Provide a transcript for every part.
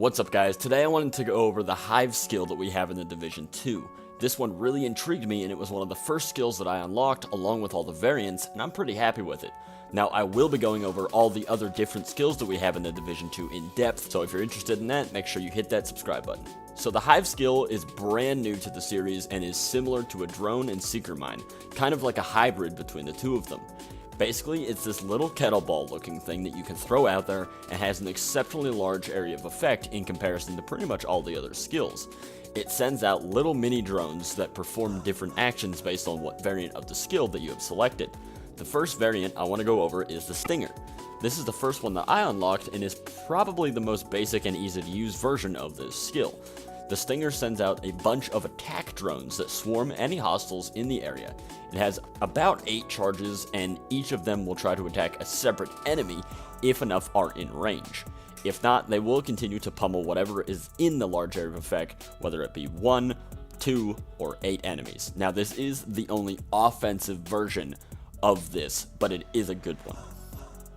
What's up guys, today I wanted to go over the Hive skill that we have in the Division 2. This one really intrigued me and it was one of the first skills that I unlocked along with all the variants, and I'm pretty happy with it. Now I will be going over all the other different skills that we have in the Division 2 in depth, so if you're interested in that, make sure you hit that subscribe button. So the Hive skill is brand new to the series and is similar to a drone and seeker mine, kind of like a hybrid between the two of them. Basically, it's this little kettleball looking thing that you can throw out there and has an exceptionally large area of effect in comparison to pretty much all the other skills. It sends out little mini drones that perform different actions based on what variant of the skill that you have selected. The first variant I want to go over is the Stinger. This is the first one that I unlocked and is probably the most basic and easy to use version of this skill. The Stinger sends out a bunch of attack drones that swarm any hostiles in the area. It has about 8 charges, and each of them will try to attack a separate enemy if enough are in range. If not, they will continue to pummel whatever is in the large area of effect, whether it be 1, 2, or 8 enemies. Now this is the only offensive version of this, but it is a good one.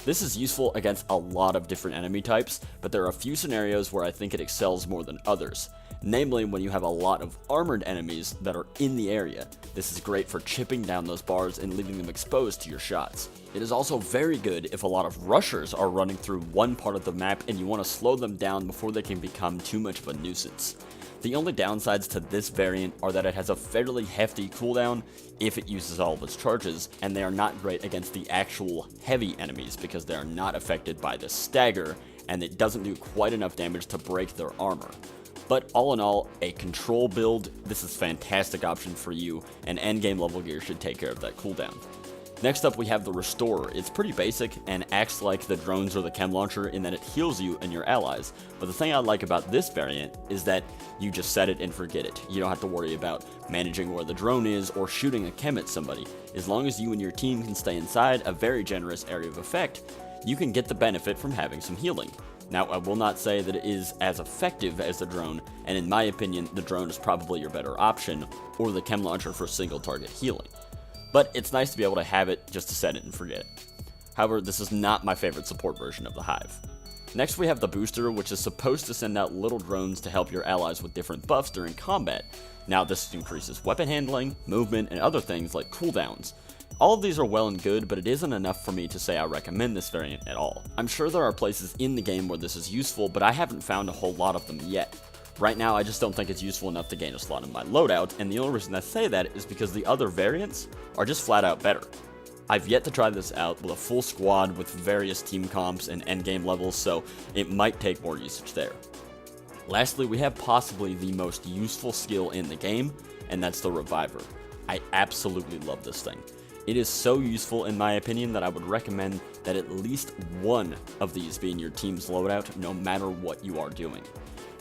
This is useful against a lot of different enemy types, but there are a few scenarios where I think it excels more than others. Namely, when you have a lot of armored enemies that are in the area. This is great for chipping down those bars and leaving them exposed to your shots. It is also very good if a lot of rushers are running through one part of the map and you want to slow them down before they can become too much of a nuisance. The only downsides to this variant are that it has a fairly hefty cooldown if it uses all of its charges, and they are not great against the actual heavy enemies because they are not affected by the stagger, and it doesn't do quite enough damage to break their armor. But all in all, a control build, this is a fantastic option for you, and endgame level gear should take care of that cooldown. Next up we have the Restorer. It's pretty basic and acts like the drones or the chem launcher in that it heals you and your allies, but the thing I like about this variant is that you just set it and forget it. You don't have to worry about managing where the drone is or shooting a chem at somebody. As long as you and your team can stay inside a very generous area of effect, you can get the benefit from having some healing. Now, I will not say that it is as effective as the drone, and in my opinion, the drone is probably your better option, or the chem launcher for single target healing. But it's nice to be able to have it just to set it and forget it. However, this is not my favorite support version of the Hive. Next we have the Booster, which is supposed to send out little drones to help your allies with different buffs during combat. Now this increases weapon handling, movement, and other things like cooldowns. All of these are well and good, but it isn't enough for me to say I recommend this variant at all. I'm sure there are places in the game where this is useful, but I haven't found a whole lot of them yet. Right now, I just don't think it's useful enough to gain a slot in my loadout, and the only reason I say that is because the other variants are just flat out better. I've yet to try this out with a full squad with various team comps and endgame levels, so it might take more usage there. Lastly, we have possibly the most useful skill in the game, and that's the Reviver. I absolutely love this thing. It is so useful in my opinion that I would recommend that at least one of these be in your team's loadout no matter what you are doing.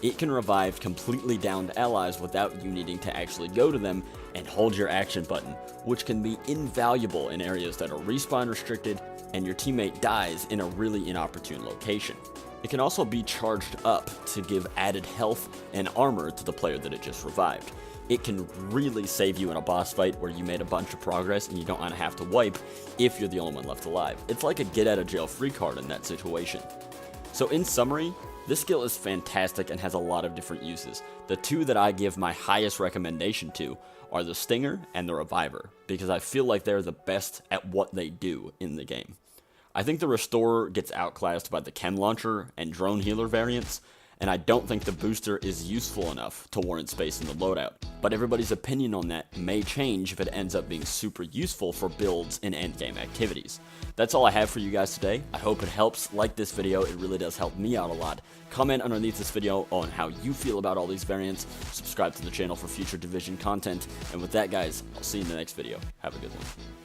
It can revive completely downed allies without you needing to actually go to them and hold your action button, which can be invaluable in areas that are respawn restricted and your teammate dies in a really inopportune location. It can also be charged up to give added health and armor to the player that it just revived. It can really save you in a boss fight where you made a bunch of progress and you don't want to have to wipe if you're the only one left alive. It's like a get out of jail free card in that situation. So in summary, this skill is fantastic and has a lot of different uses. The two that I give my highest recommendation to are the Stinger and the Reviver, because I feel like they're the best at what they do in the game. I think the Restorer gets outclassed by the Chem Launcher and Drone Healer variants, and I don't think the Booster is useful enough to warrant space in the loadout. But everybody's opinion on that may change if it ends up being super useful for builds and endgame activities. That's all I have for you guys today. I hope it helps. Like this video, it really does help me out a lot. Comment underneath this video on how you feel about all these variants. Subscribe to the channel for future Division content. And with that guys, I'll see you in the next video. Have a good one.